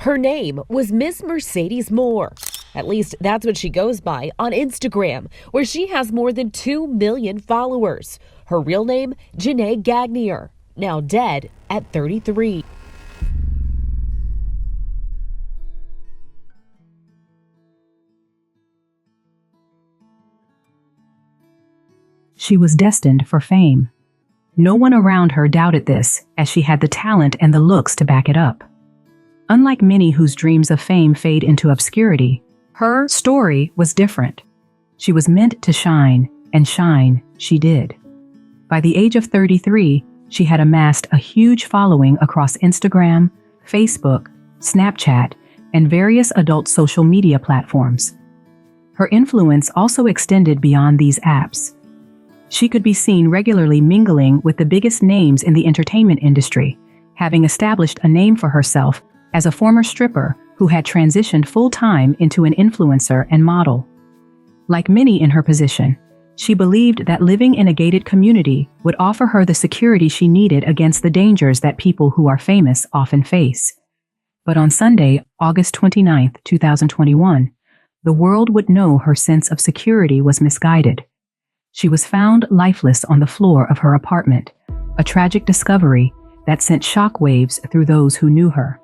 Her name was Miss Mercedes Moore. At least that's what she goes by on Instagram, where she has more than 2 million followers. Her real name, Janae Gagnier, now dead at 33. She was destined for fame. No one around her doubted this, as she had the talent and the looks to back it up. Unlike many whose dreams of fame fade into obscurity, her story was different. She was meant to shine, and shine she did. By the age of 33, she had amassed a huge following across Instagram, Facebook, Snapchat, and various adult social media platforms. Her influence also extended beyond these apps. She could be seen regularly mingling with the biggest names in the entertainment industry, having established a name for herself as a former stripper who had transitioned full-time into an influencer and model. Like many in her position, she believed that living in a gated community would offer her the security she needed against the dangers that people who are famous often face. But on Sunday, August 29, 2021, the world would know her sense of security was misguided. She was found lifeless on the floor of her apartment, a tragic discovery that sent shockwaves through those who knew her.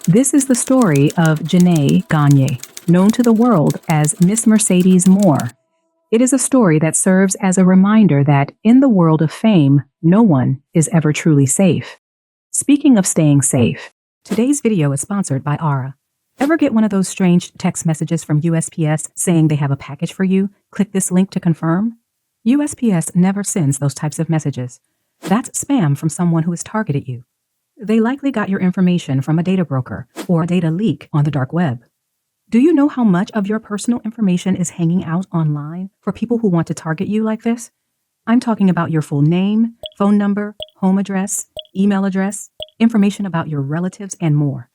This is the story of Janae Gagnier, known to the world as Miss Mercedes Moore. It is a story that serves as a reminder that in the world of fame, no one is ever truly safe. Speaking of staying safe, today's video is sponsored by Aura. Ever get one of those strange text messages from USPS saying they have a package for you? Click this link to confirm. USPS never sends those types of messages. That's spam from someone who has targeted you. They likely got your information from a data broker or a data leak on the dark web. Do you know how much of your personal information is hanging out online for people who want to target you like this? I'm talking about your full name, phone number, home address, email address, information about your relatives, and more.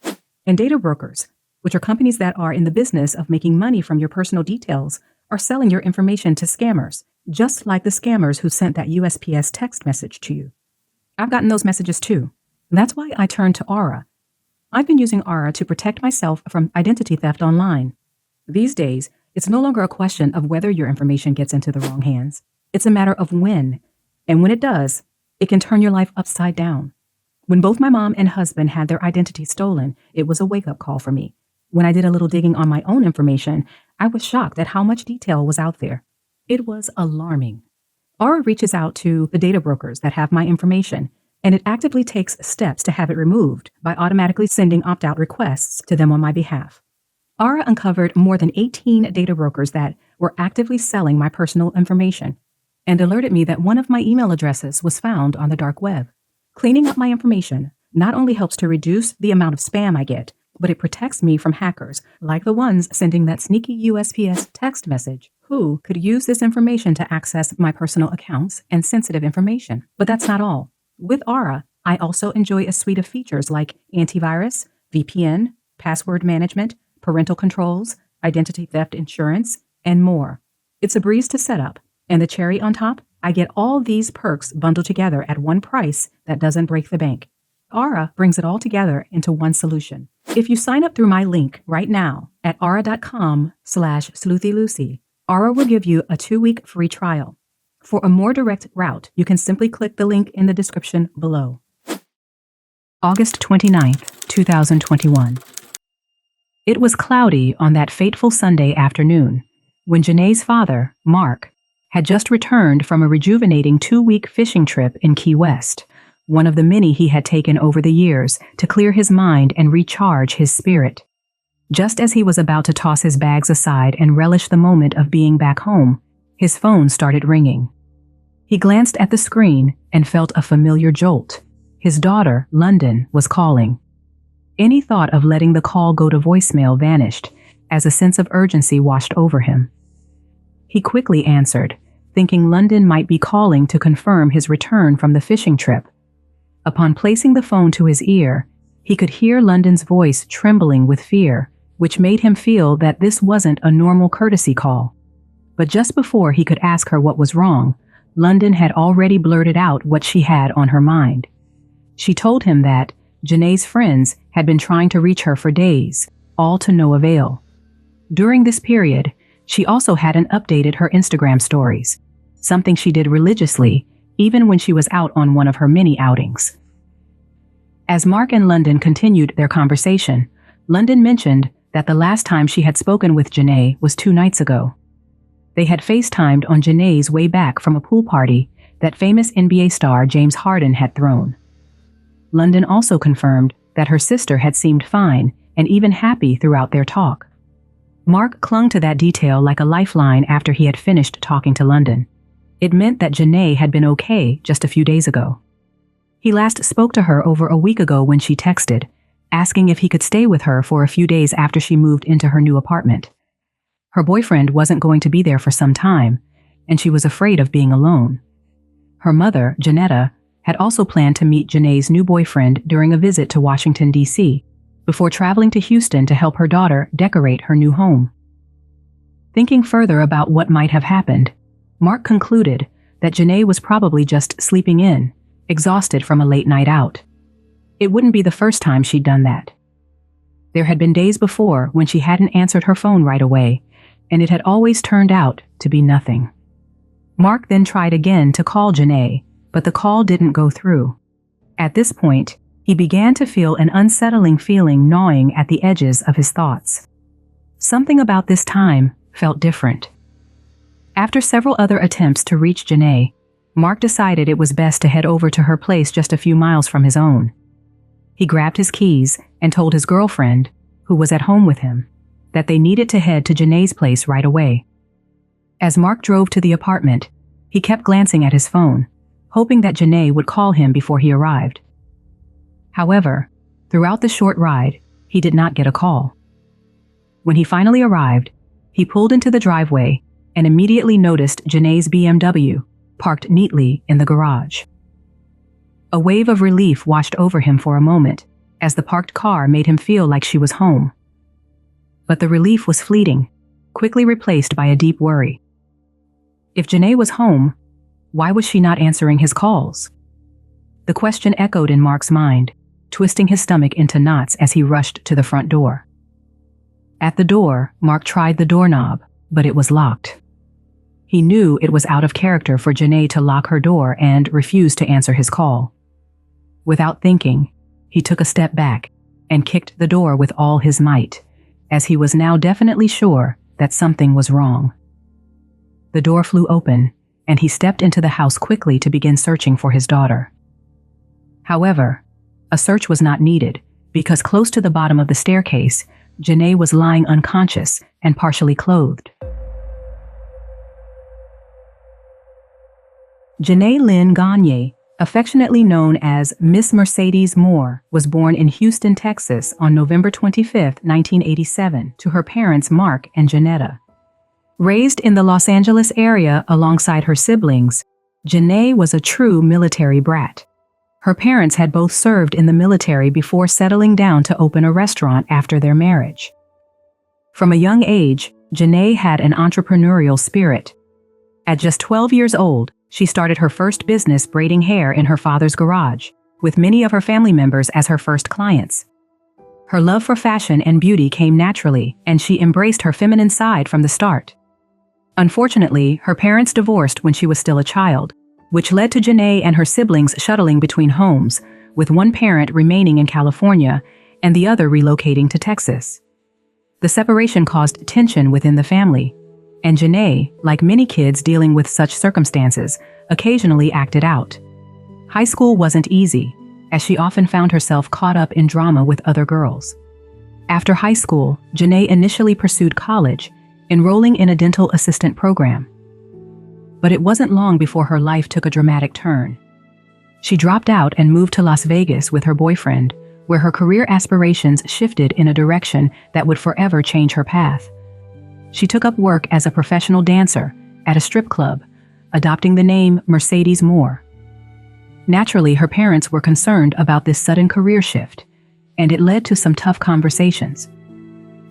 And data brokers, which are companies that are in the business of making money from your personal details, are selling your information to scammers, just like the scammers who sent that USPS text message to you. I've gotten those messages too. That's why I turned to Aura. I've been using Aura to protect myself from identity theft online. These days, it's no longer a question of whether your information gets into the wrong hands. It's a matter of when. And when it does, it can turn your life upside down. When both my mom and husband had their identity stolen, it was a wake-up call for me. When I did a little digging on my own information, I was shocked at how much detail was out there. It was alarming. Aura reaches out to the data brokers that have my information, and it actively takes steps to have it removed by automatically sending opt-out requests to them on my behalf. Aura uncovered more than 18 data brokers that were actively selling my personal information and alerted me that one of my email addresses was found on the dark web. Cleaning up my information not only helps to reduce the amount of spam I get, but it protects me from hackers like the ones sending that sneaky USPS text message who could use this information to access my personal accounts and sensitive information. But that's not all. With Aura, I also enjoy a suite of features like antivirus, VPN, password management, parental controls, identity theft insurance, and more. It's a breeze to set up, and the cherry on top, I get all these perks bundled together at one price that doesn't break the bank. Aura brings it all together into one solution. If you sign up through my link right now at aura.com/sleuthylucy, Aura will give you a 2-week free trial. For a more direct route, you can simply click the link in the description below. August 29th, 2021. It was cloudy on that fateful Sunday afternoon when Janae's father, Mark, had just returned from a rejuvenating 2-week fishing trip in Key West, one of the many he had taken over the years to clear his mind and recharge his spirit. Just as he was about to toss his bags aside and relish the moment of being back home, his phone started ringing. He glanced at the screen and felt a familiar jolt. His daughter, London, was calling. Any thought of letting the call go to voicemail vanished as a sense of urgency washed over him. He quickly answered, thinking London might be calling to confirm his return from the fishing trip. Upon placing the phone to his ear, he could hear London's voice trembling with fear, which made him feel that this wasn't a normal courtesy call. But just before he could ask her what was wrong, London had already blurted out what she had on her mind. She told him that, Janae's friends had been trying to reach her for days, all to no avail. During this period, she also hadn't updated her Instagram stories, something she did religiously, even when she was out on one of her many outings. As Mark and London continued their conversation, London mentioned that the last time she had spoken with Janae was 2 nights ago. They had FaceTimed on Janae's way back from a pool party that famous NBA star James Harden had thrown. London also confirmed that her sister had seemed fine and even happy throughout their talk. Mark clung to that detail like a lifeline after he had finished talking to London. It meant that Janae had been okay just a few days ago. He last spoke to her over a week ago when she texted, asking if he could stay with her for a few days after she moved into her new apartment. Her boyfriend wasn't going to be there for some time, and she was afraid of being alone. Her mother, Jana, had also planned to meet Janae's new boyfriend during a visit to Washington, D.C., before traveling to Houston to help her daughter decorate her new home. Thinking further about what might have happened, Mark concluded that Janae was probably just sleeping in, exhausted from a late night out. It wouldn't be the first time she'd done that. There had been days before when she hadn't answered her phone right away, and it had always turned out to be nothing. Mark then tried again to call Janae, but the call didn't go through. At this point, he began to feel an unsettling feeling gnawing at the edges of his thoughts. Something about this time felt different. After several other attempts to reach Janae, Mark decided it was best to head over to her place just a few miles from his own. He grabbed his keys and told his girlfriend, who was at home with him, that they needed to head to Janae's place right away. As Mark drove to the apartment, he kept glancing at his phone, hoping that Janae would call him before he arrived. However, throughout the short ride, he did not get a call. When he finally arrived, he pulled into the driveway and immediately noticed Janae's BMW parked neatly in the garage. A wave of relief washed over him for a moment, as the parked car made him feel like she was home. But the relief was fleeting, quickly replaced by a deep worry. If Janae was home, why was she not answering his calls? The question echoed in Mark's mind, twisting his stomach into knots as he rushed to the front door. At the door, Mark tried the doorknob, but it was locked. He knew it was out of character for Janae to lock her door and refuse to answer his call. Without thinking, he took a step back and kicked the door with all his might, as he was now definitely sure that something was wrong. The door flew open, and he stepped into the house quickly to begin searching for his daughter. However, a search was not needed, because close to the bottom of the staircase, Janae was lying unconscious and partially clothed. Janae Lynn Gagnier, affectionately known as Miss Mercedes Moore, was born in Houston, Texas on November 25, 1987, to her parents Mark and Jana. Raised in the Los Angeles area alongside her siblings, Janae was a true military brat. Her parents had both served in the military before settling down to open a restaurant after their marriage. From a young age, Janae had an entrepreneurial spirit. At just 12 years old, she started her first business braiding hair in her father's garage, with many of her family members as her first clients. Her love for fashion and beauty came naturally, and she embraced her feminine side from the start. Unfortunately, her parents divorced when she was still a child, which led to Janae and her siblings shuttling between homes, with one parent remaining in California and the other relocating to Texas. The separation caused tension within the family, and Janae, like many kids dealing with such circumstances, occasionally acted out. High school wasn't easy, as she often found herself caught up in drama with other girls. After high school, Janae initially pursued college, enrolling in a dental assistant program. But it wasn't long before her life took a dramatic turn. She dropped out and moved to Las Vegas with her boyfriend, where her career aspirations shifted in a direction that would forever change her path. She took up work as a professional dancer at a strip club, adopting the name Mercedes Moore. Naturally, her parents were concerned about this sudden career shift, and it led to some tough conversations.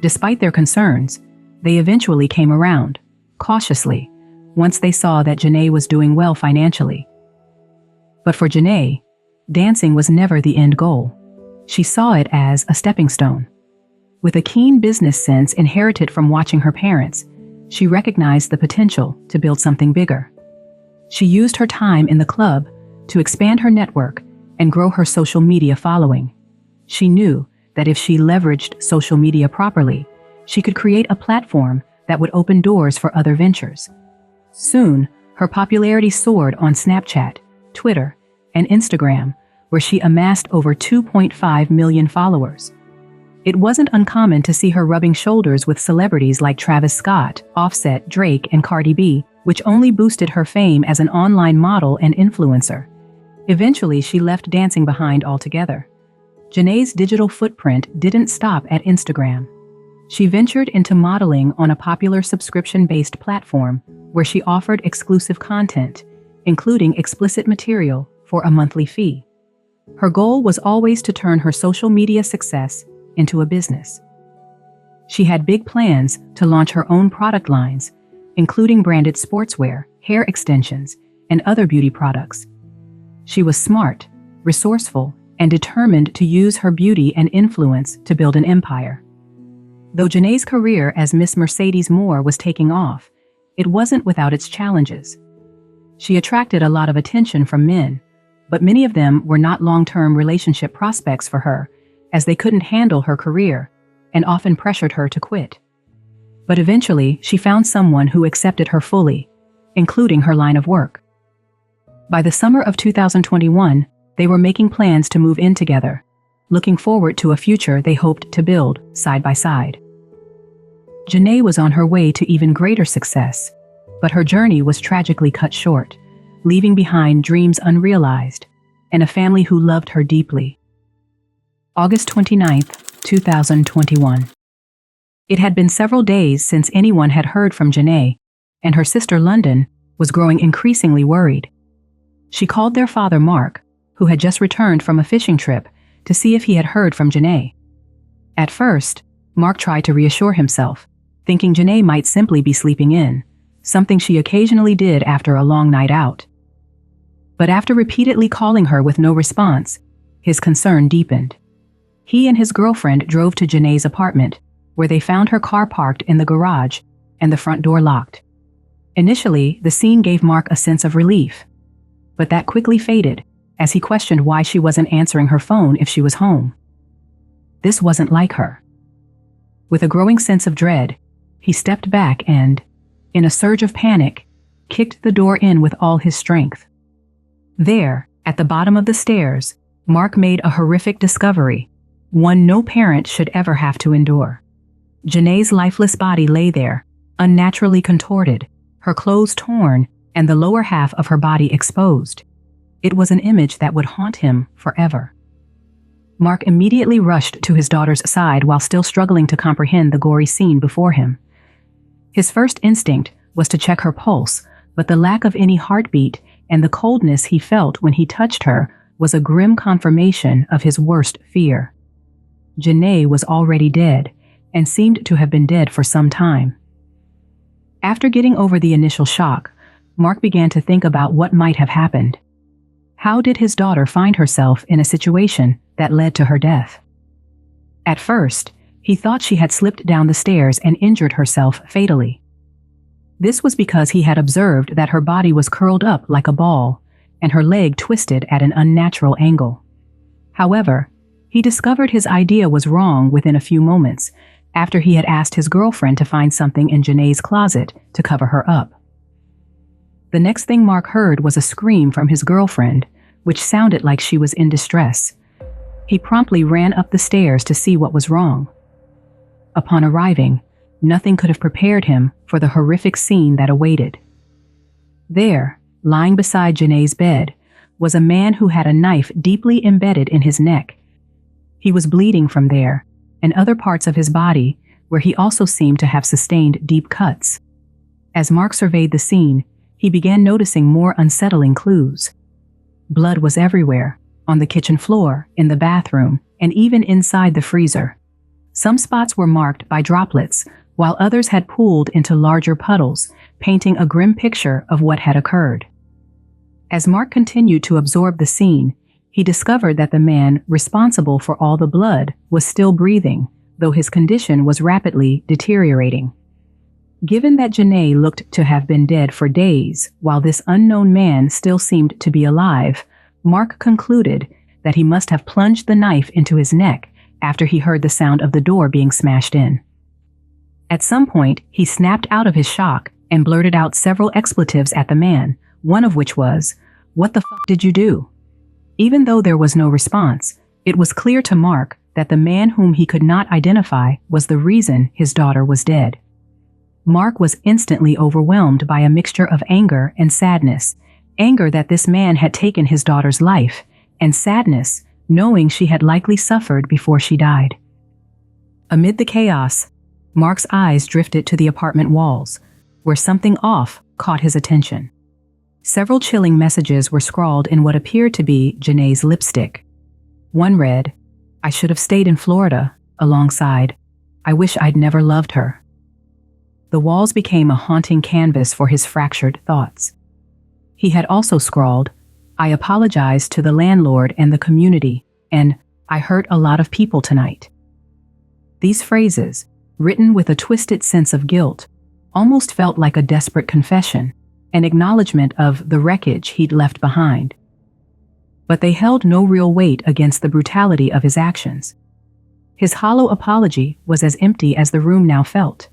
Despite their concerns, they eventually came around, cautiously, once they saw that Janae was doing well financially. But for Janae, dancing was never the end goal. She saw it as a stepping stone. With a keen business sense inherited from watching her parents, she recognized the potential to build something bigger. She used her time in the club to expand her network and grow her social media following. She knew that if she leveraged social media properly, she could create a platform that would open doors for other ventures. Soon, her popularity soared on Snapchat, Twitter, and Instagram, where she amassed over 2.5 million followers. It wasn't uncommon to see her rubbing shoulders with celebrities like Travis Scott, Offset, Drake, and Cardi B, which only boosted her fame as an online model and influencer. Eventually, she left dancing behind altogether. Janae's digital footprint didn't stop at Instagram. She ventured into modeling on a popular subscription-based platform where she offered exclusive content, including explicit material, for a monthly fee. Her goal was always to turn her social media success into a business. She had big plans to launch her own product lines, including branded sportswear, hair extensions, and other beauty products. She was smart, resourceful, and determined to use her beauty and influence to build an empire. Though Janae's career as Miss Mercedes Moore was taking off, it wasn't without its challenges. She attracted a lot of attention from men, but many of them were not long-term relationship prospects for her, as they couldn't handle her career and often pressured her to quit. But eventually, she found someone who accepted her fully, including her line of work. By the summer of 2021, they were making plans to move in together, looking forward to a future they hoped to build side by side. Janae was on her way to even greater success, but her journey was tragically cut short, leaving behind dreams unrealized and a family who loved her deeply. August 29, 2021. It had been several days since anyone had heard from Janae, and her sister London was growing increasingly worried. She called their father Mark, who had just returned from a fishing trip, to see if he had heard from Janae. At first, Mark tried to reassure himself, thinking Janae might simply be sleeping in, something she occasionally did after a long night out. But after repeatedly calling her with no response, his concern deepened. He and his girlfriend drove to Janae's apartment, where they found her car parked in the garage and the front door locked. Initially, the scene gave Mark a sense of relief, but that quickly faded as he questioned why she wasn't answering her phone if she was home. This wasn't like her. With a growing sense of dread, he stepped back and, in a surge of panic, kicked the door in with all his strength. There, at the bottom of the stairs, Mark made a horrific discovery, one no parent should ever have to endure. Janae's lifeless body lay there, unnaturally contorted, her clothes torn, and the lower half of her body exposed. It was an image that would haunt him forever. Mark immediately rushed to his daughter's side while still struggling to comprehend the gory scene before him. His first instinct was to check her pulse, but the lack of any heartbeat and the coldness he felt when he touched her was a grim confirmation of his worst fear. Janae was already dead, and seemed to have been dead for some time. After getting over the initial shock, Mark began to think about what might have happened. How did his daughter find herself in a situation that led to her death? At first, he thought she had slipped down the stairs and injured herself fatally. This was because he had observed that her body was curled up like a ball, and her leg twisted at an unnatural angle. However, he discovered his idea was wrong within a few moments, after he had asked his girlfriend to find something in Janae's closet to cover her up. The next thing Mark heard was a scream from his girlfriend, which sounded like she was in distress. He promptly ran up the stairs to see what was wrong. Upon arriving, nothing could have prepared him for the horrific scene that awaited. There, lying beside Janae's bed, was a man who had a knife deeply embedded in his neck. He was bleeding from there, and other parts of his body, where he also seemed to have sustained deep cuts. As Mark surveyed the scene, he began noticing more unsettling clues. Blood was everywhere, on the kitchen floor, in the bathroom, and even inside the freezer. Some spots were marked by droplets, while others had pooled into larger puddles, painting a grim picture of what had occurred. As Mark continued to absorb the scene, he discovered that the man responsible for all the blood was still breathing, though his condition was rapidly deteriorating. Given that Janae looked to have been dead for days, while this unknown man still seemed to be alive, Mark concluded that he must have plunged the knife into his neck after he heard the sound of the door being smashed in. At some point, he snapped out of his shock and blurted out several expletives at the man, one of which was, "What the fuck did you do?" Even though there was no response, it was clear to Mark that the man whom he could not identify was the reason his daughter was dead. Mark was instantly overwhelmed by a mixture of anger and sadness, anger that this man had taken his daughter's life, and sadness, knowing she had likely suffered before she died. Amid the chaos, Mark's eyes drifted to the apartment walls, where something off caught his attention. Several chilling messages were scrawled in what appeared to be Janae's lipstick. One read, "I should have stayed in Florida," alongside, "I wish I'd never loved her." The walls became a haunting canvas for his fractured thoughts. He had also scrawled, "I apologize to the landlord and the community, and I hurt a lot of people tonight." These phrases, written with a twisted sense of guilt, almost felt like a desperate confession, an acknowledgement of the wreckage he'd left behind. But they held no real weight against the brutality of his actions. His hollow apology was as empty as the room now felt.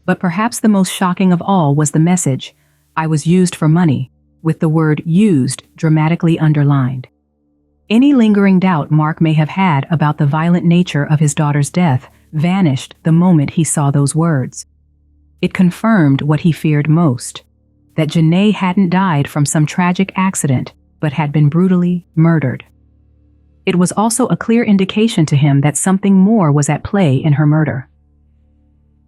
But perhaps the most shocking of all was the message, "I was used for money," with the word "used" dramatically underlined. Any lingering doubt Mark may have had about the violent nature of his daughter's death vanished the moment he saw those words. It confirmed what he feared most, that Janae hadn't died from some tragic accident, but had been brutally murdered. It was also a clear indication to him that something more was at play in her murder.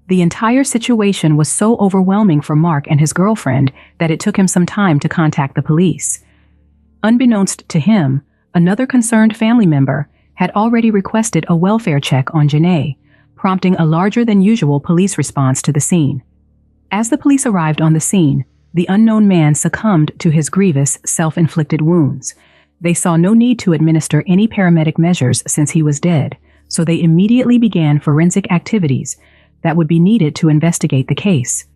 The entire situation was so overwhelming for Mark and his girlfriend that it took him some time to contact the police. Unbeknownst to him, another concerned family member had already requested a welfare check on Janae, prompting a larger than usual police response to the scene. As the police arrived on the scene, the unknown man succumbed to his grievous, self-inflicted wounds. They saw no need to administer any paramedic measures since he was dead, so they immediately began forensic activities that would be needed to investigate the case.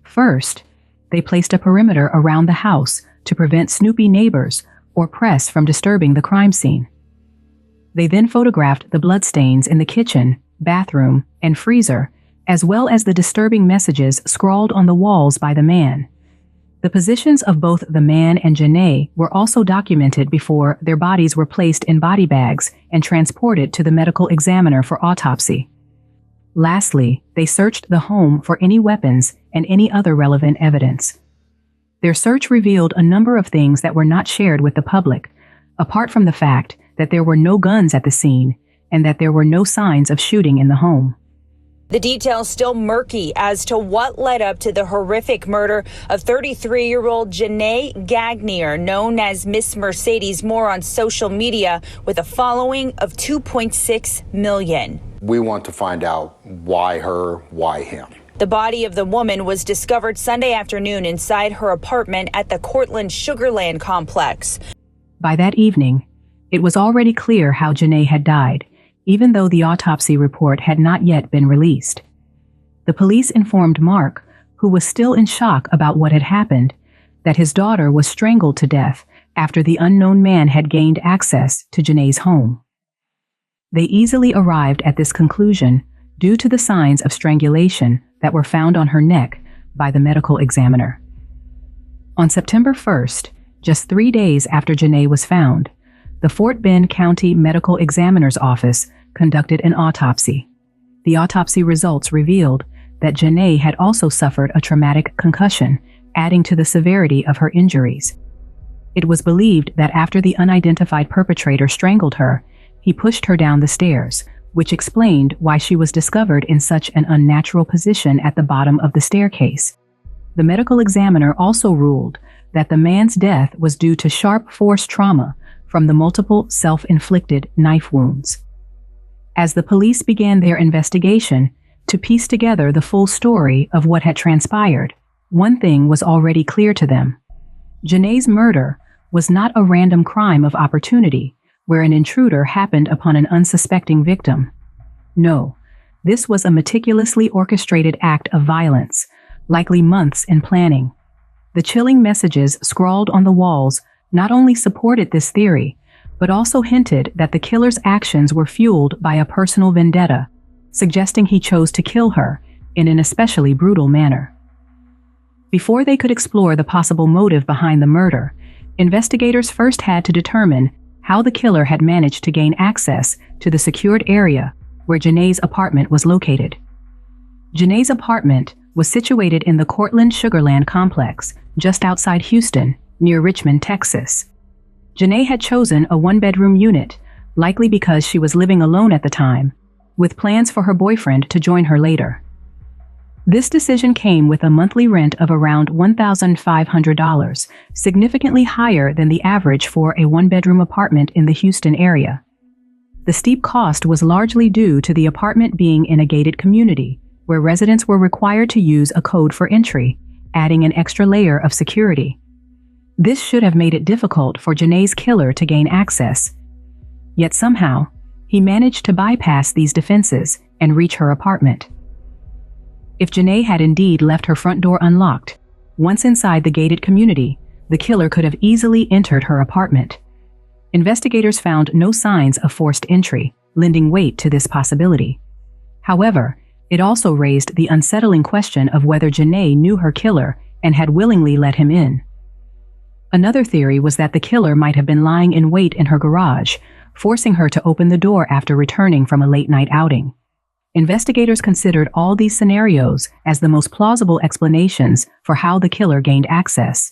First, they placed a perimeter around the house to prevent snoopy neighbors or press from disturbing the crime scene. They then photographed the bloodstains in the kitchen, bathroom, and freezer, as well as the disturbing messages scrawled on the walls by the man. The positions of both the man and Janae were also documented before their bodies were placed in body bags and transported to the medical examiner for autopsy. Lastly, they searched the home for any weapons and any other relevant evidence. Their search revealed a number of things that were not shared with the public, apart from the fact that there were no guns at the scene and that there were no signs of shooting in the home. The details still murky as to what led up to the horrific murder of 33-year-old Janae Gagnier, known as Miss Mercedes Moore on social media, with a following of 2.6 million. We want to find out why her, why him. The body of the woman was discovered Sunday afternoon inside her apartment at the Cortland Sugarland complex. By that evening, it was already clear how Janae had died, even though the autopsy report had not yet been released. The police informed Mark, who was still in shock about what had happened, that his daughter was strangled to death after the unknown man had gained access to Janae's home. They easily arrived at this conclusion due to the signs of strangulation that were found on her neck by the medical examiner. On September 1st, just 3 days after Janae was found, the Fort Bend County Medical Examiner's Office conducted an autopsy. The autopsy results revealed that Janae had also suffered a traumatic concussion, adding to the severity of her injuries. It was believed that after the unidentified perpetrator strangled her, he pushed her down the stairs, which explained why she was discovered in such an unnatural position at the bottom of the staircase. The medical examiner also ruled that the man's death was due to sharp force trauma from the multiple self-inflicted knife wounds. As the police began their investigation to piece together the full story of what had transpired, one thing was already clear to them. Janae's murder was not a random crime of opportunity where an intruder happened upon an unsuspecting victim. No, this was a meticulously orchestrated act of violence, likely months in planning. The chilling messages scrawled on the walls not only supported this theory, but also hinted that the killer's actions were fueled by a personal vendetta, suggesting he chose to kill her in an especially brutal manner. Before they could explore the possible motive behind the murder, investigators first had to determine how the killer had managed to gain access to the secured area where Janae's apartment was located. Janae's apartment was situated in the Cortland Sugarland complex, just outside Houston, near Richmond, Texas. Janae had chosen a one-bedroom unit, likely because she was living alone at the time, with plans for her boyfriend to join her later. This decision came with a monthly rent of around $1,500, significantly higher than the average for a one-bedroom apartment in the Houston area. The steep cost was largely due to the apartment being in a gated community, where residents were required to use a code for entry, adding an extra layer of security. This should have made it difficult for Janae's killer to gain access. Yet somehow, he managed to bypass these defenses and reach her apartment. If Janae had indeed left her front door unlocked, once inside the gated community, the killer could have easily entered her apartment. Investigators found no signs of forced entry, lending weight to this possibility. However, it also raised the unsettling question of whether Janae knew her killer and had willingly let him in. Another theory was that the killer might have been lying in wait in her garage, forcing her to open the door after returning from a late-night outing. Investigators considered all these scenarios as the most plausible explanations for how the killer gained access.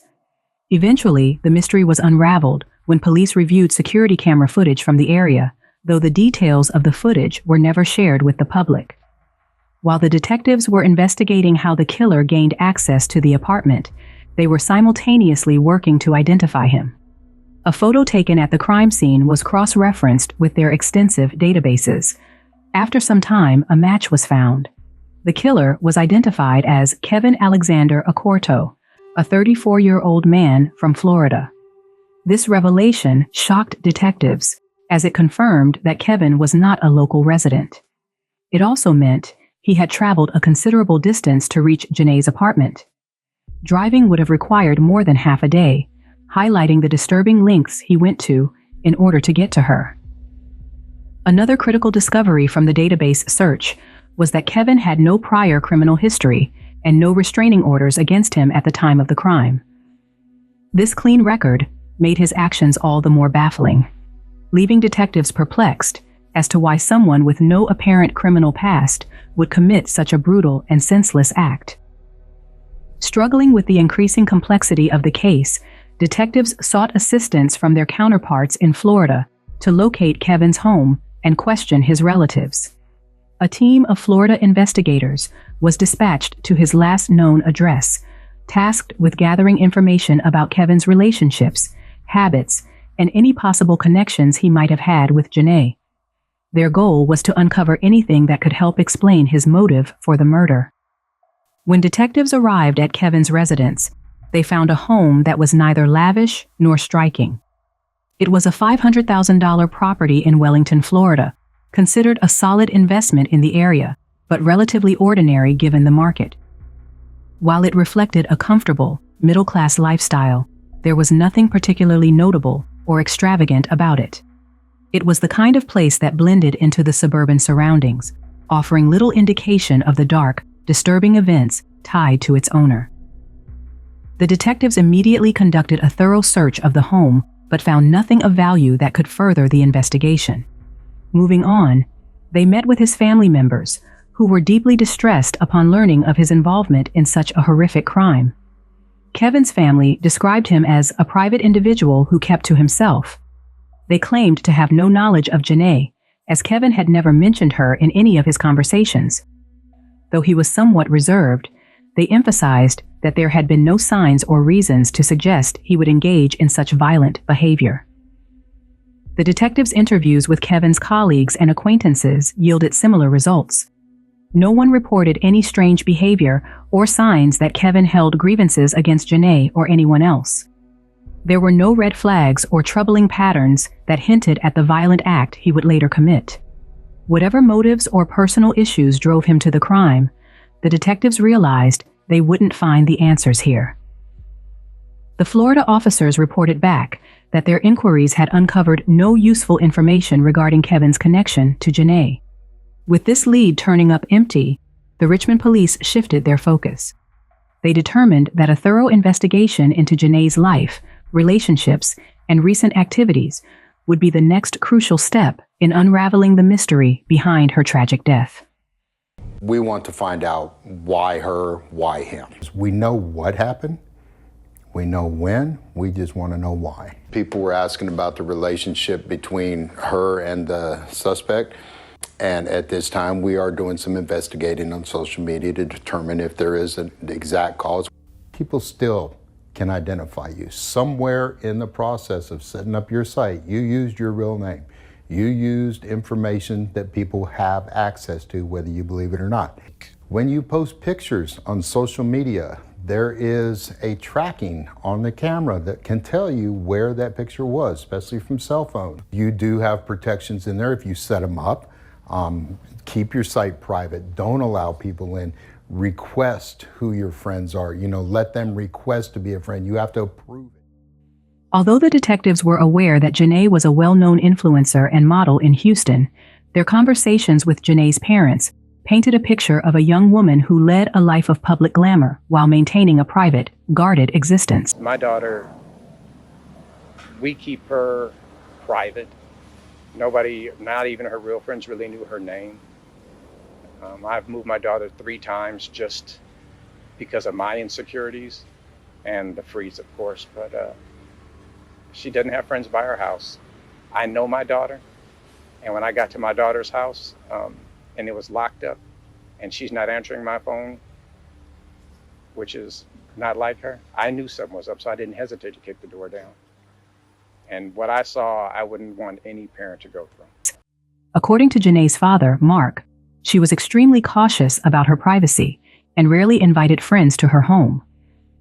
Eventually, the mystery was unraveled when police reviewed security camera footage from the area, though the details of the footage were never shared with the public. While the detectives were investigating how the killer gained access to the apartment, they were simultaneously working to identify him. A photo taken at the crime scene was cross-referenced with their extensive databases. After some time, a match was found. The killer was identified as Kevin Alexander Acorto, a 34-year-old man from Florida. This revelation shocked detectives, as it confirmed that Kevin was not a local resident. It also meant he had traveled a considerable distance to reach Janae's apartment. Driving would have required more than half a day, highlighting the disturbing lengths he went to in order to get to her. Another critical discovery from the database search was that Kevin had no prior criminal history and no restraining orders against him at the time of the crime. This clean record made his actions all the more baffling, leaving detectives perplexed as to why someone with no apparent criminal past would commit such a brutal and senseless act. Struggling with the increasing complexity of the case, detectives sought assistance from their counterparts in Florida to locate Kevin's home and question his relatives. A team of Florida investigators was dispatched to his last known address, tasked with gathering information about Kevin's relationships, habits, and any possible connections he might have had with Janae. Their goal was to uncover anything that could help explain his motive for the murder. When detectives arrived at Kevin's residence, they found a home that was neither lavish nor striking. It was a $500,000 property in Wellington, Florida, considered a solid investment in the area, but relatively ordinary given the market. While it reflected a comfortable, middle-class lifestyle, there was nothing particularly notable or extravagant about it. It was the kind of place that blended into the suburban surroundings, offering little indication of the dark, disturbing events tied to its owner. The detectives immediately conducted a thorough search of the home, but found nothing of value that could further the investigation. Moving on, they met with his family members, who were deeply distressed upon learning of his involvement in such a horrific crime. Kevin's family described him as a private individual who kept to himself. They claimed to have no knowledge of Janae, as Kevin had never mentioned her in any of his conversations. Though he was somewhat reserved, they emphasized that there had been no signs or reasons to suggest he would engage in such violent behavior. The detectives' interviews with Kevin's colleagues and acquaintances yielded similar results. No one reported any strange behavior or signs that Kevin held grievances against Janae or anyone else. There were no red flags or troubling patterns that hinted at the violent act he would later commit. Whatever motives or personal issues drove him to the crime, the detectives realized they wouldn't find the answers here. The Florida officers reported back that their inquiries had uncovered no useful information regarding Kevin's connection to Janae. With this lead turning up empty, the Richmond police shifted their focus. They determined that a thorough investigation into Janae's life, relationships, and recent activities would be the next crucial step in unraveling the mystery behind her tragic death. We want to find out why her, why him. We know what happened. We know when. We just want to know why. People were asking about the relationship between her and the suspect. And at this time, we are doing some investigating on social media to determine if there is an exact cause. People still can identify you. Somewhere in the process of setting up your site, you used your real name. You used information that people have access to, whether you believe it or not. When you post pictures on social media, there is a tracking on the camera that can tell you where that picture was, especially from cell phone. You do have protections in there if you set them up. Keep your site private. Don't allow people in. Request who your friends are. Let them request to be a friend. You have to approve it. Although the detectives were aware that Janae was a well-known influencer and model in Houston, their conversations with Janae's parents painted a picture of a young woman who led a life of public glamour while maintaining a private, guarded existence. My daughter, we keep her private. Nobody, not even her real friends, really knew her name. I've moved my daughter 3 times just because of my insecurities and the freeze, of course, but she doesn't have friends by her house. I know my daughter, and when I got to my daughter's house and it was locked up and she's not answering my phone, which is not like her, I knew something was up, so I didn't hesitate to kick the door down. And what I saw, I wouldn't want any parent to go through. According to Janae's father, Mark, she was extremely cautious about her privacy and rarely invited friends to her home.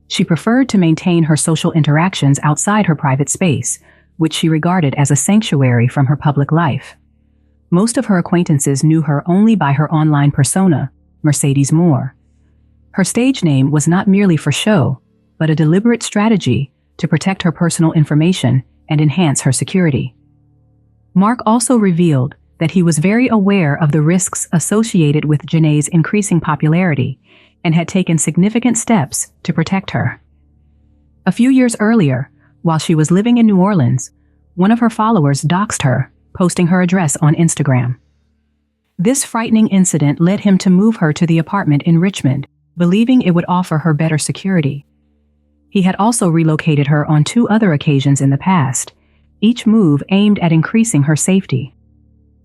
She preferred to maintain her social interactions outside her private space, which she regarded as a sanctuary from her public life. Most of her acquaintances knew her only by her online persona, Mercedes Moore. Her stage name was not merely for show, but a deliberate strategy to protect her personal information and enhance her security. Mark also revealed that he was very aware of the risks associated with Janae's increasing popularity and had taken significant steps to protect her. A few years earlier, while she was living in New Orleans, one of her followers doxed her, posting her address on Instagram. This frightening incident led him to move her to the apartment in Richmond, believing it would offer her better security. He had also relocated her on 2 other occasions in the past, each move aimed at increasing her safety.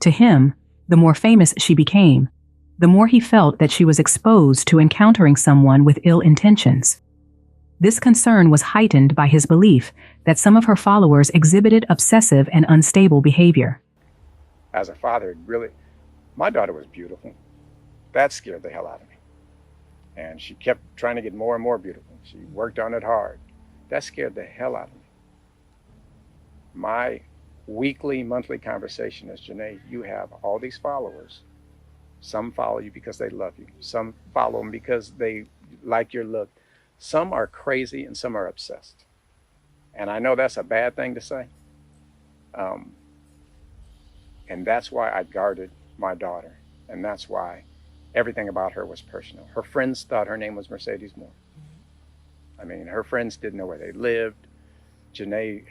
To him, the more famous she became, the more he felt that she was exposed to encountering someone with ill intentions. This concern was heightened by his belief that some of her followers exhibited obsessive and unstable behavior. As a father, really, my daughter was beautiful. That scared the hell out of me. And she kept trying to get more and more beautiful. She worked on it hard. That scared the hell out of me. My weekly, monthly conversation is, Janae, you have all these followers. Some follow you because they love you. Some follow them because they like your look. Some are crazy and some are obsessed. And I know that's a bad thing to say. And that's why I guarded my daughter. And that's why everything about her was personal. Her friends thought her name was Mercedes Moore. I mean, her friends didn't know where they lived. Janae,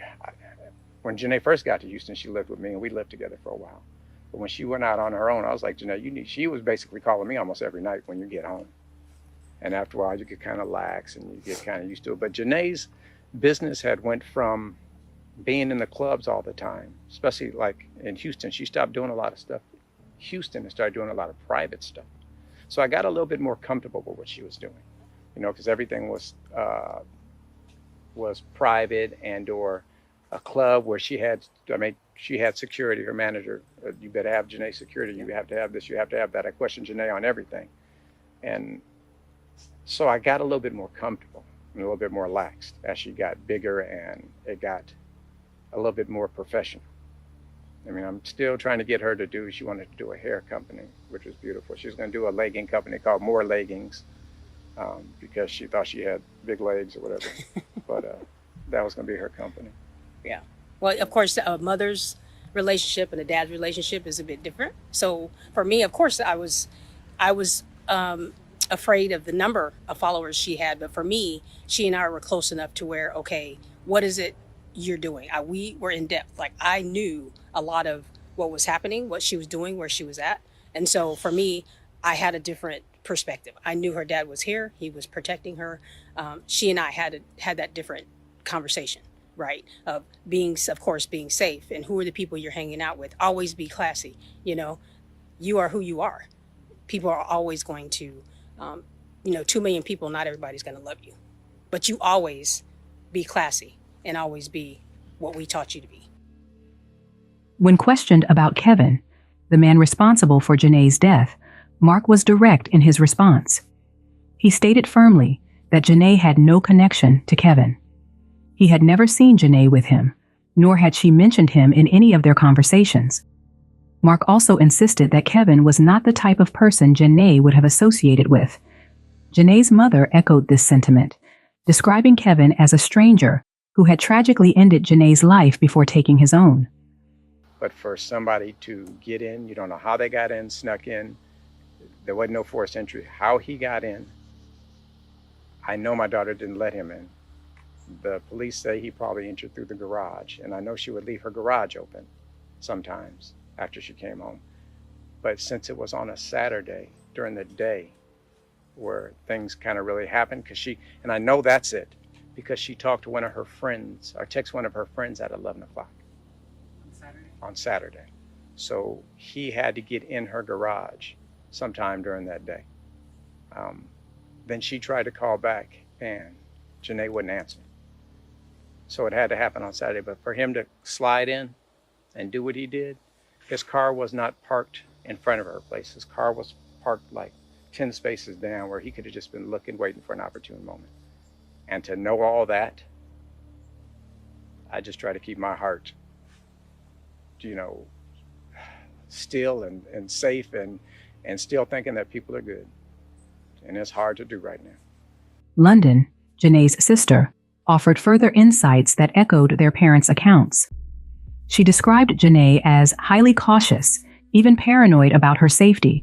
when Janae first got to Houston, she lived with me and we lived together for a while. But when she went out on her own, I was like, Janae, she was basically calling me almost every night when you get home. And after a while, you get kind of lax and you get kind of used to it. But Janae's business had went from being in the clubs all the time, especially like in Houston. She stopped doing a lot of stuff Houston and started doing a lot of private stuff. So I got a little bit more comfortable with what she was doing, because everything was private and or a club where she had security. Her manager, you better have Janae security. You have to have this. You have to have that. I questioned Janae on everything. And so I got a little bit more comfortable. and a little bit more laxed as she got bigger and it got a little bit more professional. I mean, I'm still trying to get her to do, she wanted to do a hair company, which was beautiful. She was going to do a legging company called More Leggings, because she thought she had big legs or whatever. But that was going to be her company. Yeah. Well, of course, a mother's relationship and a dad's relationship is a bit different. So for me, of course, I was afraid of the number of followers she had. But for me, she and I were close enough to where, okay, what is it you're doing? We were in depth. Like, I knew a lot of what was happening, what she was doing, where she was at. And so for me, I had a different perspective. I knew her dad was here. He was protecting her. She and I had that different conversation, right? Of course, being safe, and who are the people you're hanging out with. Always be classy. You know, you are who you are. People are always going to, 2 million people, not everybody's going to love you. But you always be classy and always be what we taught you to be. When questioned about Kevin, the man responsible for Janae's death, Mark was direct in his response. He stated firmly that Janae had no connection to Kevin. He had never seen Janae with him, nor had she mentioned him in any of their conversations. Mark also insisted that Kevin was not the type of person Janae would have associated with. Janae's mother echoed this sentiment, describing Kevin as a stranger who had tragically ended Janae's life before taking his own. But for somebody to get in, you don't know how they got in, snuck in. There wasn't no forced entry. How he got in, I know my daughter didn't let him in. The police say he probably entered through the garage, and I know she would leave her garage open sometimes after she came home. But since it was on a Saturday during the day where things kind of really happened, and I know that's it, because she talked to one of her friends, or text one of her friends at 11 o'clock. On Saturday. So he had to get in her garage sometime during that day. Then she tried to call back and Janae wouldn't answer. So it had to happen on Saturday. But for him to slide in and do what he did, his car was not parked in front of her place. His car was parked like 10 spaces down, where he could have just been looking, waiting for an opportune moment. And to know all that, I just try to keep my heart still and safe and still thinking that people are good. And it's hard to do right now. London, Janae's sister, offered further insights that echoed their parents' accounts. She described Janae as highly cautious, even paranoid about her safety,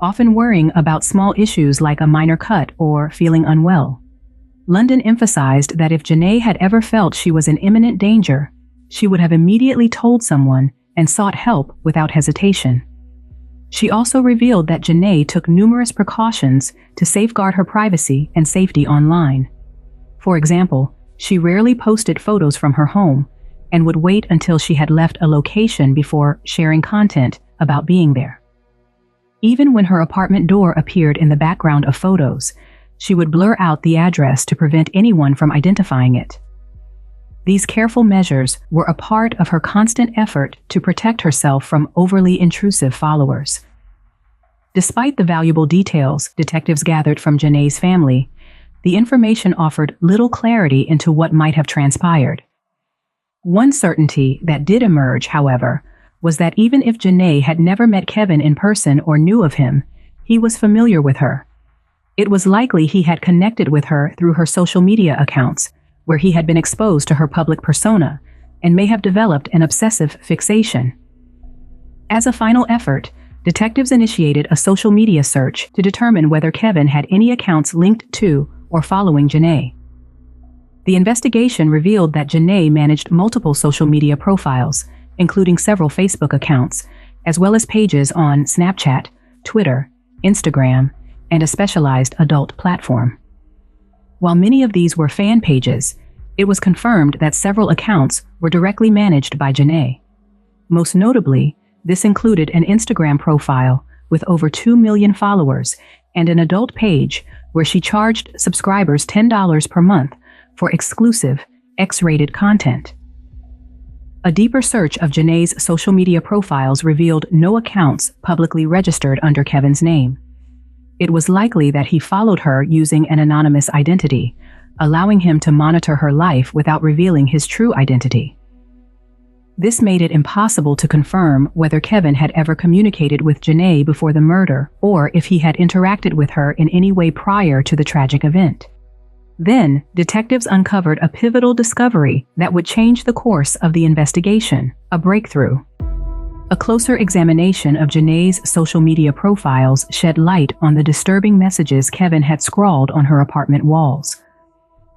often worrying about small issues like a minor cut or feeling unwell. London emphasized that if Janae had ever felt she was in imminent danger, she would have immediately told someone and sought help without hesitation. She also revealed that Janae took numerous precautions to safeguard her privacy and safety online. For example, she rarely posted photos from her home and would wait until she had left a location before sharing content about being there. Even when her apartment door appeared in the background of photos, she would blur out the address to prevent anyone from identifying it. These careful measures were a part of her constant effort to protect herself from overly intrusive followers. Despite the valuable details detectives gathered from Janae's family, the information offered little clarity into what might have transpired. One certainty that did emerge, however, was that even if Janae had never met Kevin in person or knew of him, he was familiar with her. It was likely he had connected with her through her social media accounts, where he had been exposed to her public persona and may have developed an obsessive fixation. As a final effort, detectives initiated a social media search to determine whether Kevin had any accounts linked to or following Janae. The investigation revealed that Janae managed multiple social media profiles, including several Facebook accounts, as well as pages on Snapchat, Twitter, Instagram, and a specialized adult platform. While many of these were fan pages, it was confirmed that several accounts were directly managed by Janae. Most notably, this included an Instagram profile with over 2 million followers and an adult page where she charged subscribers $10 per month for exclusive, X-rated content. A deeper search of Janae's social media profiles revealed no accounts publicly registered under Kevin's name. It was likely that he followed her using an anonymous identity, allowing him to monitor her life without revealing his true identity. This made it impossible to confirm whether Kevin had ever communicated with Janae before the murder or if he had interacted with her in any way prior to the tragic event. Then, detectives uncovered a pivotal discovery that would change the course of the investigation, a breakthrough. A closer examination of Janae's social media profiles shed light on the disturbing messages Kevin had scrawled on her apartment walls.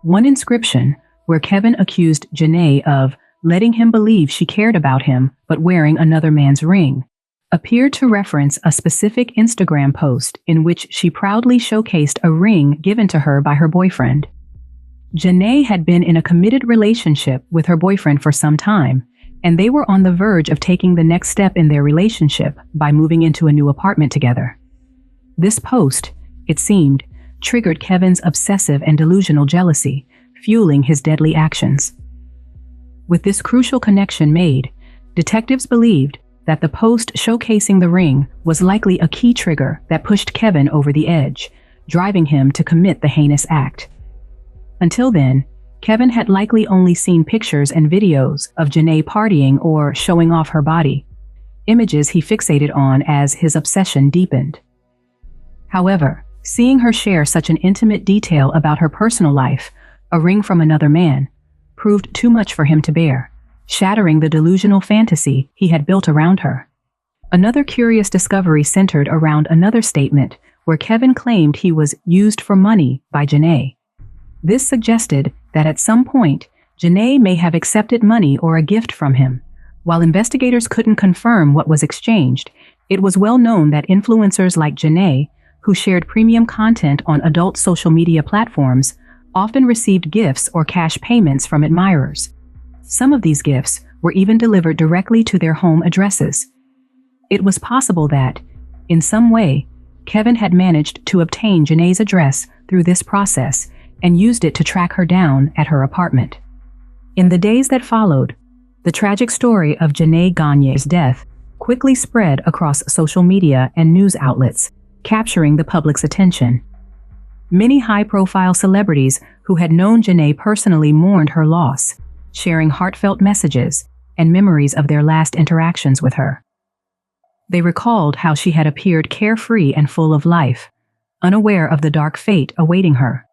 One inscription, where Kevin accused Janae of letting him believe she cared about him but wearing another man's ring, appeared to reference a specific Instagram post in which she proudly showcased a ring given to her by her boyfriend. Janae had been in a committed relationship with her boyfriend for some time, and they were on the verge of taking the next step in their relationship by moving into a new apartment together. This post, it seemed, triggered Kevin's obsessive and delusional jealousy, fueling his deadly actions. With this crucial connection made, detectives believed that the post showcasing the ring was likely a key trigger that pushed Kevin over the edge, driving him to commit the heinous act. Until then, Kevin had likely only seen pictures and videos of Janae partying or showing off her body, images he fixated on as his obsession deepened. However, seeing her share such an intimate detail about her personal life, a ring from another man, proved too much for him to bear, shattering the delusional fantasy he had built around her. Another curious discovery centered around another statement where Kevin claimed he was used for money by Janae. This suggested that at some point, Janae may have accepted money or a gift from him. While investigators couldn't confirm what was exchanged, it was well known that influencers like Janae, who shared premium content on adult social media platforms, often received gifts or cash payments from admirers. Some of these gifts were even delivered directly to their home addresses. It was possible that, in some way, Kevin had managed to obtain Janae's address through this process and used it to track her down at her apartment. In the days that followed, the tragic story of Janae Gagnier's death quickly spread across social media and news outlets, capturing the public's attention. Many high-profile celebrities who had known Janae personally mourned her loss, sharing heartfelt messages and memories of their last interactions with her. They recalled how she had appeared carefree and full of life, unaware of the dark fate awaiting her.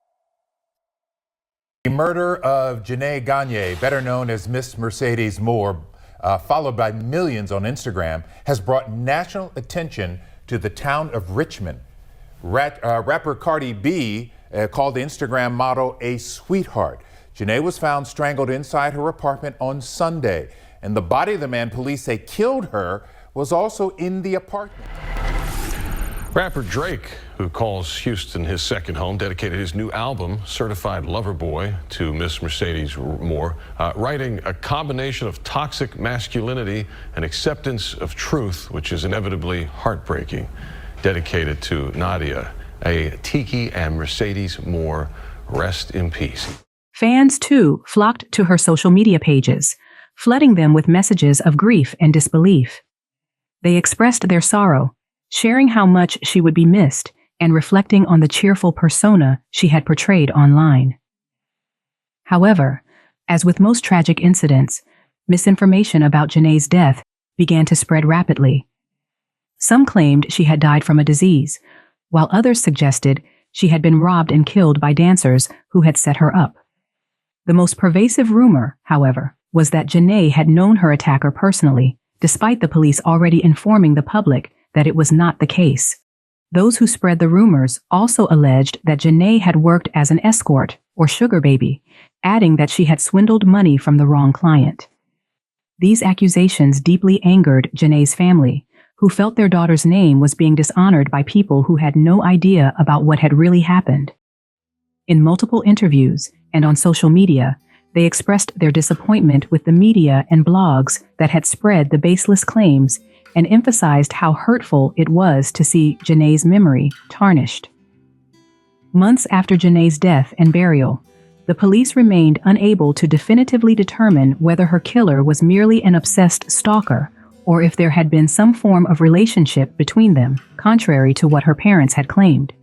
The murder of Janae Gagnier, better known as Miss Mercedes Moore, followed by millions on Instagram, has brought national attention to the town of Richmond. Rapper Cardi B called the Instagram model a sweetheart. Janae was found strangled inside her apartment on Sunday, and the body of the man police say killed her was also in the apartment. Rapper Drake, who calls Houston his second home, dedicated his new album, Certified Lover Boy, to Miss Mercedes Moore, writing a combination of toxic masculinity and acceptance of truth, which is inevitably heartbreaking, dedicated to Nadia, a Tiki and Mercedes Moore, rest in peace. Fans, too, flocked to her social media pages, flooding them with messages of grief and disbelief. They expressed their sorrow, sharing how much she would be missed and reflecting on the cheerful persona she had portrayed online. However, as with most tragic incidents, misinformation about Janae's death began to spread rapidly. Some claimed she had died from a disease, while others suggested she had been robbed and killed by dancers who had set her up. The most pervasive rumor, however, was that Janae had known her attacker personally, despite the police already informing the public that it was not the case. Those who spread the rumors also alleged that Janae had worked as an escort or sugar baby, adding that she had swindled money from the wrong client. These accusations deeply angered Janae's family, who felt their daughter's name was being dishonored by people who had no idea about what had really happened. In multiple interviews and on social media, they expressed their disappointment with the media and blogs that had spread the baseless claims and emphasized how hurtful it was to see Janae's memory tarnished. Months after Janae's death and burial, the police remained unable to definitively determine whether her killer was merely an obsessed stalker or if there had been some form of relationship between them, contrary to what her parents had claimed.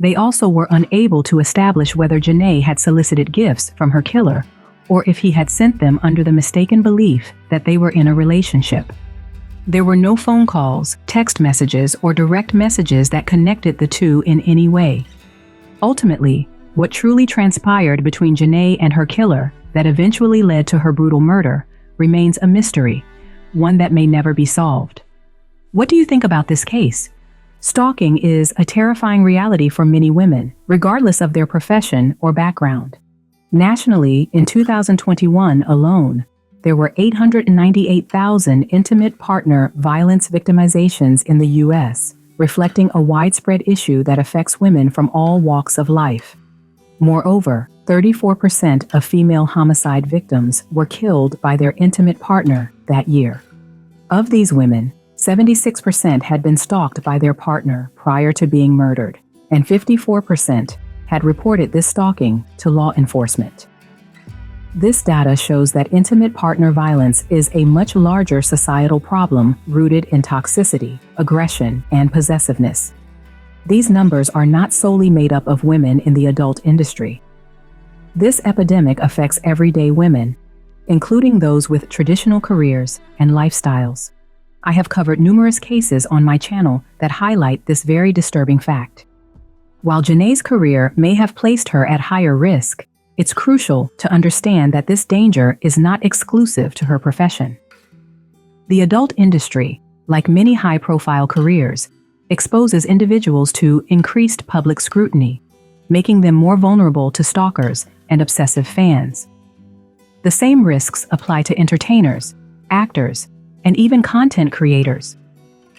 They also were unable to establish whether Janae had solicited gifts from her killer or if he had sent them under the mistaken belief that they were in a relationship. There were no phone calls, text messages, or direct messages that connected the two in any way. Ultimately, what truly transpired between Janae and her killer that eventually led to her brutal murder remains a mystery, one that may never be solved. What do you think about this case? Stalking is a terrifying reality for many women, regardless of their profession or background. Nationally, in 2021 alone, there were 898,000 intimate partner violence victimizations in the U.S., reflecting a widespread issue that affects women from all walks of life. Moreover, 34% of female homicide victims were killed by their intimate partner that year. Of these women, 76% had been stalked by their partner prior to being murdered, and 54% had reported this stalking to law enforcement. This data shows that intimate partner violence is a much larger societal problem rooted in toxicity, aggression, and possessiveness. These numbers are not solely made up of women in the adult industry. This epidemic affects everyday women, including those with traditional careers and lifestyles. I have covered numerous cases on my channel that highlight this very disturbing fact. While Janae's career may have placed her at higher risk, it's crucial to understand that this danger is not exclusive to her profession. The adult industry, like many high-profile careers, exposes individuals to increased public scrutiny, making them more vulnerable to stalkers and obsessive fans. The same risks apply to entertainers, actors, and even content creators,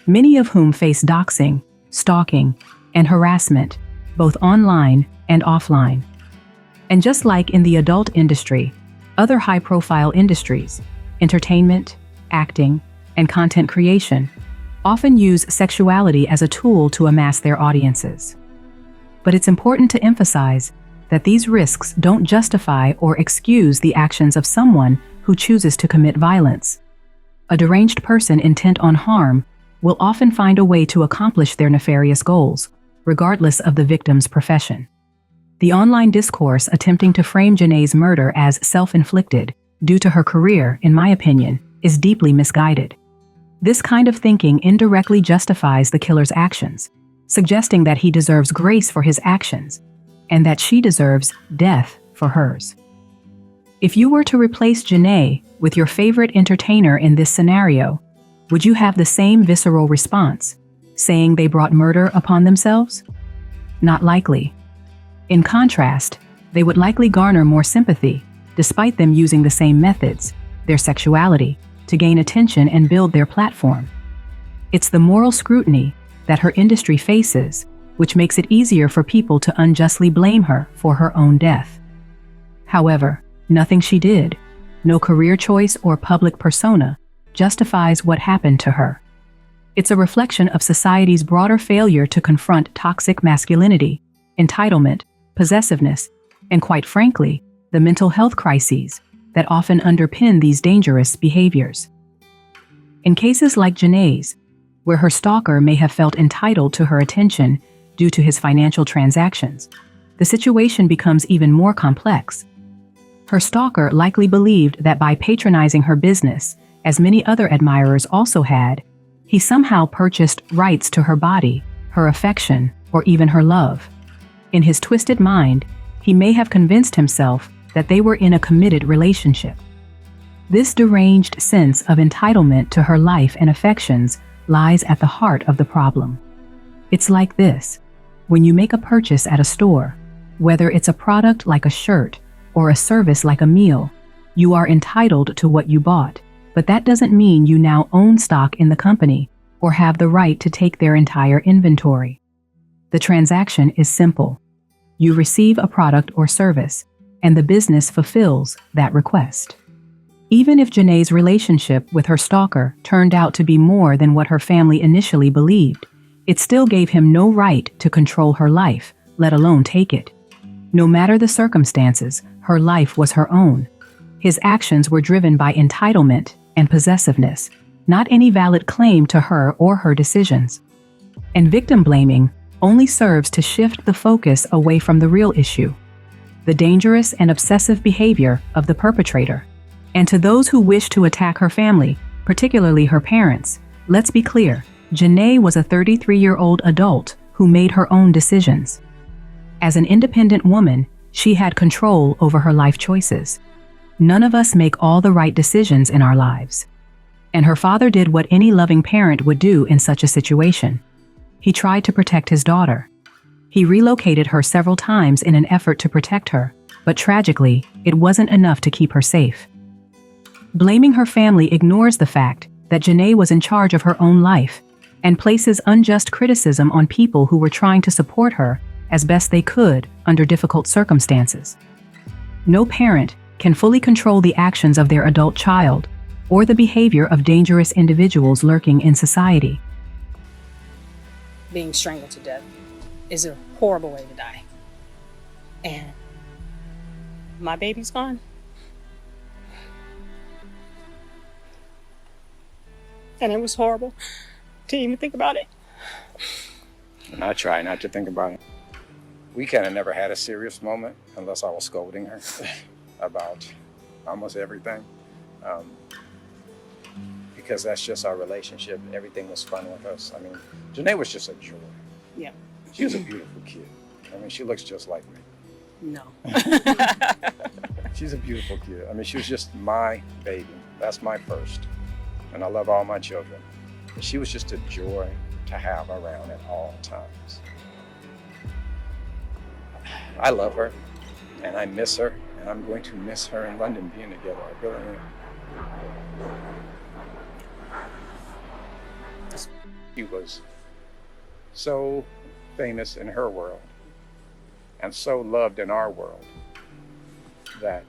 many of whom face doxing, stalking, and harassment, both online and offline. And just like in the adult industry, other high-profile industries, entertainment, acting, and content creation, often use sexuality as a tool to amass their audiences. But it's important to emphasize that these risks don't justify or excuse the actions of someone who chooses to commit violence. A deranged person intent on harm will often find a way to accomplish their nefarious goals, regardless of the victim's profession. The online discourse attempting to frame Janae's murder as self-inflicted due to her career, in my opinion, is deeply misguided. This kind of thinking indirectly justifies the killer's actions, suggesting that he deserves grace for his actions and that she deserves death for hers. If you were to replace Janae with your favorite entertainer in this scenario, would you have the same visceral response, saying they brought murder upon themselves? Not likely. In contrast, they would likely garner more sympathy, despite them using the same methods, their sexuality, to gain attention and build their platform. It's the moral scrutiny that her industry faces, which makes it easier for people to unjustly blame her for her own death. However, nothing she did, no career choice or public persona, justifies what happened to her. It's a reflection of society's broader failure to confront toxic masculinity, entitlement, possessiveness, and quite frankly, the mental health crises that often underpin these dangerous behaviors. In cases like Janae's, where her stalker may have felt entitled to her attention due to his financial transactions, the situation becomes even more complex. Her stalker likely believed that by patronizing her business, as many other admirers also had, he somehow purchased rights to her body, her affection, or even her love. In his twisted mind, he may have convinced himself that they were in a committed relationship. This deranged sense of entitlement to her life and affections lies at the heart of the problem. It's like this: when you make a purchase at a store, whether it's a product like a shirt or a service like a meal, you are entitled to what you bought, but that doesn't mean you now own stock in the company or have the right to take their entire inventory. The transaction is simple. You receive a product or service, and the business fulfills that request. Even if Janae's relationship with her stalker turned out to be more than what her family initially believed, it still gave him no right to control her life, let alone take it. No matter the circumstances, her life was her own. His actions were driven by entitlement and possessiveness, not any valid claim to her or her decisions. And victim blaming, only serves to shift the focus away from the real issue, the dangerous and obsessive behavior of the perpetrator. And to those who wish to attack her family, particularly her parents, let's be clear, Janae was a 33-year-old adult who made her own decisions. As an independent woman, she had control over her life choices. None of us make all the right decisions in our lives. And her father did what any loving parent would do in such a situation. He tried to protect his daughter. He relocated her several times in an effort to protect her, but tragically, it wasn't enough to keep her safe. Blaming her family ignores the fact that Janae was in charge of her own life and places unjust criticism on people who were trying to support her as best they could under difficult circumstances. No parent can fully control the actions of their adult child or the behavior of dangerous individuals lurking in society. Being strangled to death is a horrible way to die. And my baby's gone. And it was horrible to even think about it. And I try not to think about it. We kind of never had a serious moment unless I was scolding her about almost everything. Because that's just our relationship. Everything was fun with us. I mean, Janae was just a joy. Yeah. She was a beautiful kid. I mean, she looks just like me. No. She's a beautiful kid. I mean, she was just my baby. That's my first. And I love all my children. But she was just a joy to have around at all times. I love her, and I miss her, and I'm going to miss her in London being together. I really am. She was so famous in her world and so loved in our world that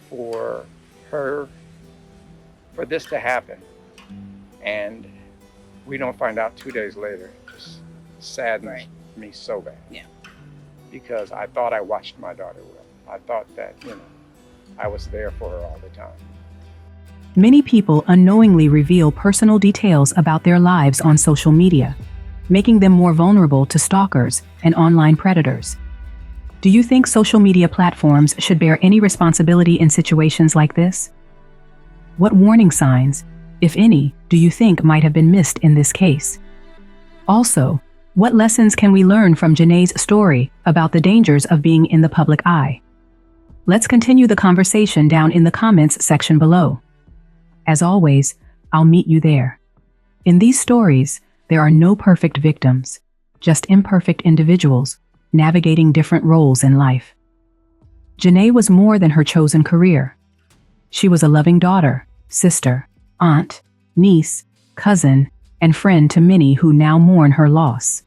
for this to happen and we don't find out 2 days later just saddens me so bad. Yeah. Because I thought I watched my daughter well. I thought that, I was there for her all the time. Many people unknowingly reveal personal details about their lives on social media, making them more vulnerable to stalkers and online predators. Do you think social media platforms should bear any responsibility in situations like this? What warning signs, if any, do you think might have been missed in this case? Also, what lessons can we learn from Janae's story about the dangers of being in the public eye? Let's continue the conversation down in the comments section below. As always, I'll meet you there. In these stories, there are no perfect victims, just imperfect individuals navigating different roles in life. Janae was more than her chosen career. She was a loving daughter, sister, aunt, niece, cousin, and friend to many who now mourn her loss.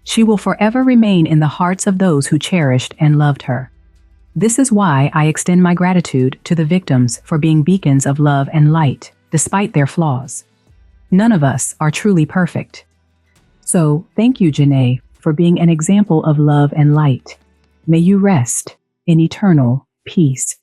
She will forever remain in the hearts of those who cherished and loved her. This is why I extend my gratitude to the victims for being beacons of love and light, despite their flaws. None of us are truly perfect. So, thank you, Janae, for being an example of love and light. May you rest in eternal peace.